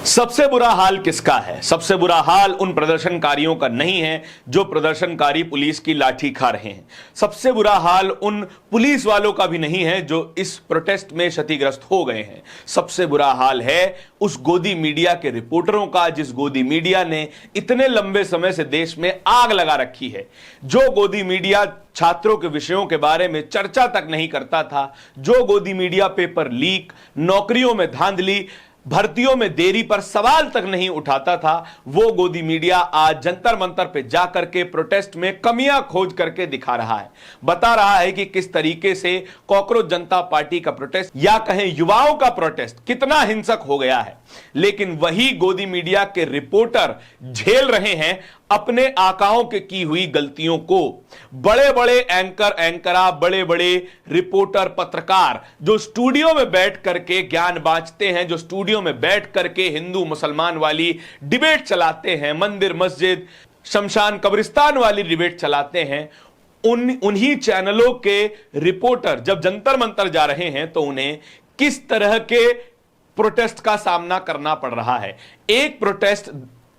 सबसे बुरा हाल किसका है? सबसे बुरा हाल उन प्रदर्शनकारियों का नहीं है जो प्रदर्शनकारी पुलिस की लाठी खा रहे हैं। सबसे बुरा हाल उन पुलिस वालों का भी नहीं है जो इस प्रोटेस्ट में क्षतिग्रस्त हो गए हैं। सबसे बुरा हाल है उस गोदी मीडिया के रिपोर्टरों का, जिस गोदी मीडिया ने इतने लंबे समय से देश में आग लगा रखी है। जो गोदी मीडिया छात्रों के विषयों के बारे में चर्चा तक नहीं करता था, जो गोदी मीडिया पेपर लीक, नौकरियों में धांधली, भर्तियों में देरी पर सवाल तक नहीं उठाता था, वो गोदी मीडिया आज जंतर मंतर पे जाकर के प्रोटेस्ट में कमियां खोज करके दिखा रहा है। बता रहा है कि किस तरीके से कॉकरोच जनता पार्टी का प्रोटेस्ट या कहें युवाओं का प्रोटेस्ट कितना हिंसक हो गया है। लेकिन वही गोदी मीडिया के रिपोर्टर झेल रहे हैं अपने आकाओं के की हुई गलतियों को। बड़े बड़े एंकरा, बड़े बड़े रिपोर्टर, पत्रकार जो स्टूडियो में बैठ करके ज्ञान बांटते हैं, जो स्टूडियो में बैठ करके हिंदू मुसलमान वाली डिबेट चलाते हैं, मंदिर मस्जिद शमशान कब्रिस्तान वाली डिबेट चलाते हैं, उन्हीं चैनलों के रिपोर्टर जब जंतर मंतर जा रहे हैं तो उन्हें किस तरह के प्रोटेस्ट का सामना करना पड़ रहा है। एक प्रोटेस्ट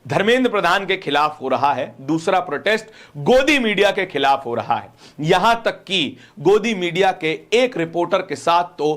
धर्मेंद्र प्रधान के खिलाफ हो रहा है, दूसरा प्रोटेस्ट गोदी मीडिया के खिलाफ हो रहा है। यहां तक कि गोदी मीडिया के एक रिपोर्टर के साथ तो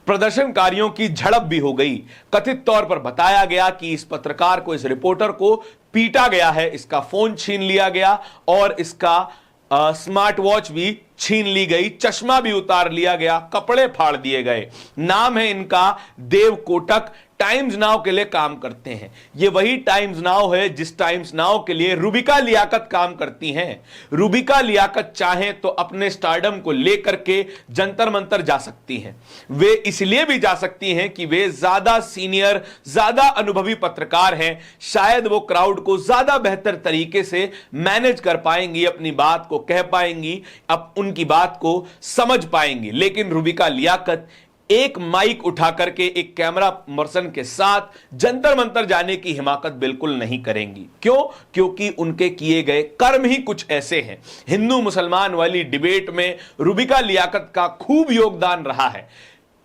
प्रदर्शनकारियों की झड़प भी हो गई। कथित तौर पर बताया गया कि इस पत्रकार को, इस रिपोर्टर को पीटा गया है, इसका फोन छीन लिया गया और इसका स्मार्ट वॉच भी छीन ली गई, चश्मा भी उतार लिया गया, कपड़े फाड़ दिए गए। नाम है इनका देव कोटक, टाइम्स नाउ के लिए काम करते हैं। ये वही टाइम्स नाउ है जिस टाइम्स नाउ के लिए रूबिका लियाकत काम करती हैं। रूबिका लियाकत चाहें तो अपने स्टारडम को लेकर के जंतर मंतर जा सकती हैं। वे इसलिए भी जा सकती हैं कि वे ज्यादा सीनियर, ज्यादा अनुभवी पत्रकार हैं। शायद वो क्राउड को ज्यादा बेहतर तरीके से मैनेज कर पाएंगी, अपनी बात को कह पाएंगी, अब उनकी बात को समझ पाएंगी। लेकिन रूबिका लियाकत एक माइक उठा करके एक कैमरा पर्सन के साथ जंतर मंतर जाने की हिमाकत बिल्कुल नहीं करेंगी। क्यों? क्योंकि उनके किए गए कर्म ही कुछ ऐसे हैं। हिंदू मुसलमान वाली डिबेट में रूबिका लियाकत का खूब योगदान रहा है।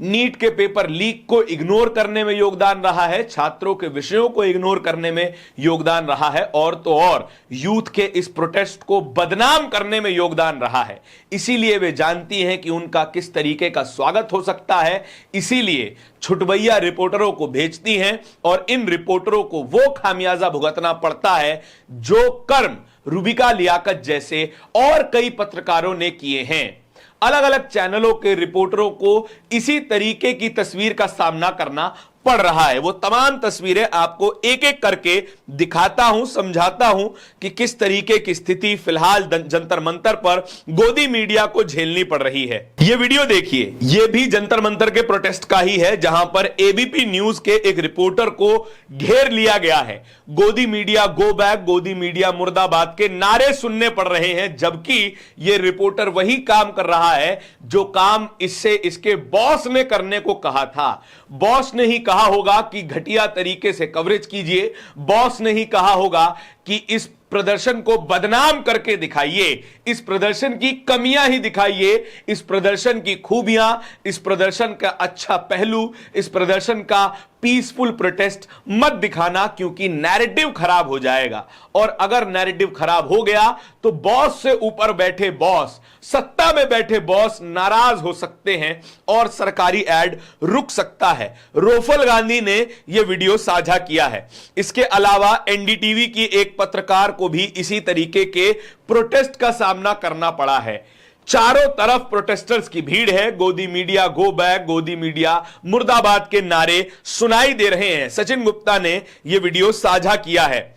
नीट के पेपर लीक को इग्नोर करने में योगदान रहा है, छात्रों के विषयों को इग्नोर करने में योगदान रहा है, और तो और यूथ के इस प्रोटेस्ट को बदनाम करने में योगदान रहा है। इसीलिए वे जानती हैं कि उनका किस तरीके का स्वागत हो सकता है, इसीलिए छुटभैया रिपोर्टरों को भेजती हैं और इन रिपोर्टरों को वो खामियाजा भुगतना पड़ता है जो कर्म रूबिका लियाकत जैसे और कई पत्रकारों ने किए हैं। अलग अलग चैनलों के रिपोर्टरों को इसी तरीके की तस्वीर का सामना करना पड़ रहा है। वो तमाम तस्वीरें आपको एक एक करके दिखाता हूं, समझाता हूं कि किस तरीके की स्थिति फिलहाल जंतर मंतर पर गोदी मीडिया को झेलनी पड़ रही है। ये वीडियो देखिए, ये भी जंतर मंतर के प्रोटेस्ट का ही है, जहां पर एबीपी न्यूज के एक रिपोर्टर को घेर लिया गया है। गोदी मीडिया गो बैक, गोदी मीडिया मुर्दाबाद के नारे सुनने पड़ रहे हैं, जबकि यह रिपोर्टर वही काम कर रहा है जो काम इससे इसके बॉस ने करने को कहा था। बॉस ने ही कहा होगा कि घटिया तरीके से कवरेज कीजिए, बॉस ने ही कहा होगा कि इस प्रदर्शन को बदनाम करके दिखाइए, इस प्रदर्शन की कमियां ही दिखाइए, इस प्रदर्शन की खूबियां, इस प्रदर्शन का अच्छा पहलू, इस प्रदर्शन का पीसफुल प्रोटेस्ट मत दिखाना, क्योंकि नैरेटिव खराब हो जाएगा। और अगर नैरेटिव खराब हो गया तो बॉस से ऊपर बैठे बॉस, सत्ता में बैठे बॉस नाराज हो सकते हैं और सरकारी एड रुक सकता है। रोफल गांधी ने यह वीडियो साझा किया है। इसके अलावा एनडीटीवी की एक पत्रकार को भी इसी तरीके के प्रोटेस्ट का सामना करना पड़ा है। चारों तरफ प्रोटेस्टर्स की भीड़ है। गोदी मीडिया गो बैक, गोदी मीडिया मुर्दाबाद के नारे सुनाई दे रहे हैं। सचिन गुप्ता ने यह वीडियो साझा किया है।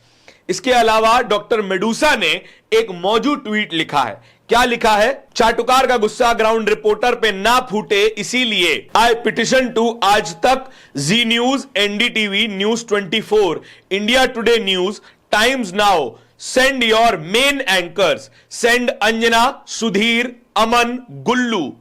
इसके अलावा डॉक्टर मेडूसा ने एक मौजूद ट्वीट लिखा है। क्या लिखा है? चाटुकार का गुस्सा ग्राउंड रिपोर्टर पे ना फूटे, इसीलिए आई petition to Aaj Tak, Zee news, NDTV, news 24, India Today news, Times Now, send your main anchors, send Anjana, Sudhir, Aman, Gullu,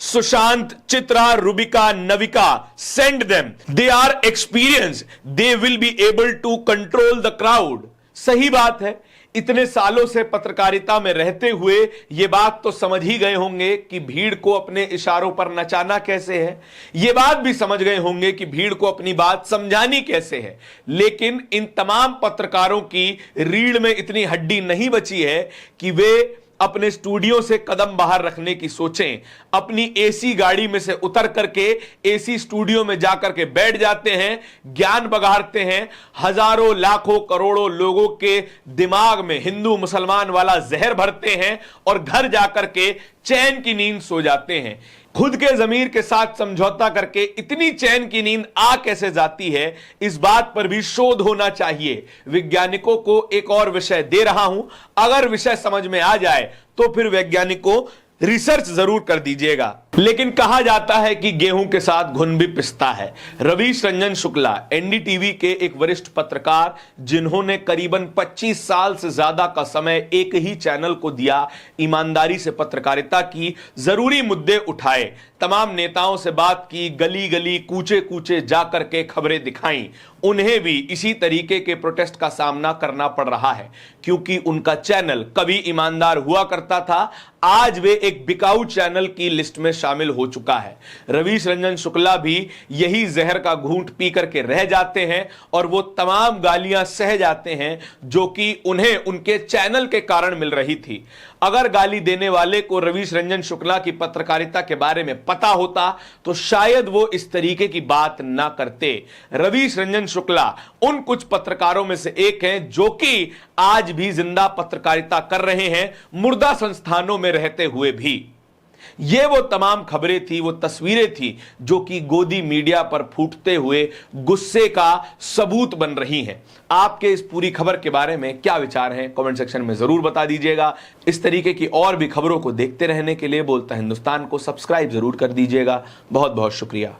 Sushant, Chitra, Rubika, Navika, send them. They are experienced. They will be able to control the crowd. सही बात है। इतने सालों से पत्रकारिता में रहते हुए ये बात तो समझ ही गए होंगे कि भीड़ को अपने इशारों पर नचाना कैसे है। ये बात भी समझ गए होंगे कि भीड़ को अपनी बात समझानी कैसे है। लेकिन इन तमाम पत्रकारों की रीढ़ में इतनी हड्डी नहीं बची है कि वे अपने स्टूडियो से कदम बाहर रखने की सोचें, अपनी एसी गाड़ी में से उतर करके एसी स्टूडियो में जाकर के बैठ जाते हैं, ज्ञान बघाड़ते हैं, हजारों लाखों करोड़ों लोगों के दिमाग में हिंदू मुसलमान वाला जहर भरते हैं और घर जाकर के चैन की नींद सो जाते हैं। खुद के जमीर के साथ समझौता करके इतनी चैन की नींद आ कैसे जाती है, इस बात पर भी शोध होना चाहिए। वैज्ञानिकों को एक और विषय दे रहा हूं, अगर विषय समझ में आ जाए तो फिर वैज्ञानिकों रिसर्च जरूर कर दीजिएगा। लेकिन कहा जाता है कि गेहूं के साथ घुन भी पिसता है। रवीश रंजन शुक्ला एनडीटीवी के एक वरिष्ठ पत्रकार, जिन्होंने करीबन 25 साल से ज्यादा का समय एक ही चैनल को दिया, ईमानदारी से पत्रकारिता की, जरूरी मुद्दे उठाए, तमाम नेताओं से बात की, गली गली कूचे कूचे जाकर के खबरें दिखाई, उन्हें भी इसी तरीके के प्रोटेस्ट का सामना करना पड़ रहा है, क्योंकि उनका चैनल कभी ईमानदार हुआ करता था, आज वे एक बिकाऊ चैनल की लिस्ट में शामिल हो चुका है। रवीश रंजन शुक्ला भी यही जहर का घूंट पी करके रह जाते हैं और वो तमाम गालियां सह जाते हैं जो कि उन्हें उनके चैनल के कारण मिल रही थी। अगर गाली देने वाले को रवीश रंजन शुक्ला की पत्रकारिता के बारे में पता होता तो शायद वो इस तरीके की बात ना करते। रवीश रंजन शुक्ला उन कुछ पत्रकारों में से एक हैं जो कि आज भी जिंदा पत्रकारिता कर रहे हैं, मुर्दा संस्थानों में रहते हुए भी। ये वो तमाम खबरें थी, वो तस्वीरें थी जो कि गोदी मीडिया पर फूटते हुए गुस्से का सबूत बन रही हैं। आपके इस पूरी खबर के बारे में क्या विचार हैं, कमेंट सेक्शन में जरूर बता दीजिएगा। इस तरीके की और भी खबरों को देखते रहने के लिए बोलता हिंदुस्तान को सब्सक्राइब जरूर कर दीजिएगा। बहुत बहुत शुक्रिया।